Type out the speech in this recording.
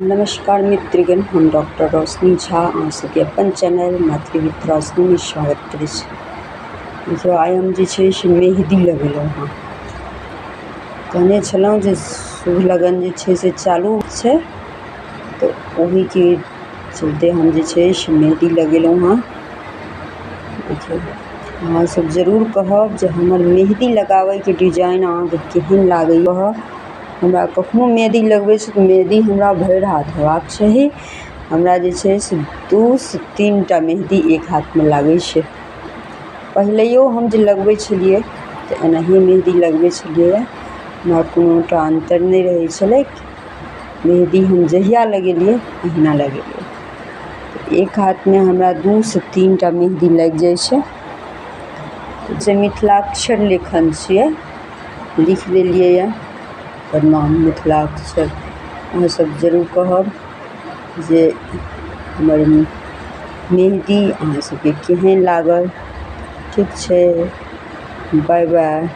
नमस्कार मित्रगण, हम डॉक्टर रोशनी झा अहाँ सबके अपन चैनल मैथिली विद रोशनी में स्वागत करै छी। देखियौ, आइ हम जे छै से मेहदी लगेलहुँ हँ। कहने छलहुँ जे शुभ लगन जे छै से चालू छै, तो ओही के चलते हम जे छै से मेहदी लगेलहुँ हँ। देखियौ, अहाँ सब जरूर कहब जे हमर मेहदी लगाबैके डिजाइन अहाँके केहन लागैए। हमरा कखनो मेहदी लगबै छै तऽ मेहदी हमरा भरि हाथ हेबाक चाही। हमरा जे छै से 2 से 3 टा मेहदी एक हाथमे लागै छै। पहिलेओ हम जे लगबै छलियै तऽ एनाही मेहदी लगबै छलियै, हमरा कोनो टा अन्तर नहि रहै छलै। मेहदी हम जहिया लगेलियै अहिना लगेलियै। एक हाथमे हमरा 2 से 3 टा मेहदी लागि जाइ छै। जे मिथिलाक्षर लेखन छियै, लिख लेलियै यऽ प्रणाम मिथिलाक्षर। अहाँ सब जरूर कहब जे हमर मेहदी अहाँ सबके केहन लागल। ठीक छै, बाय बाय।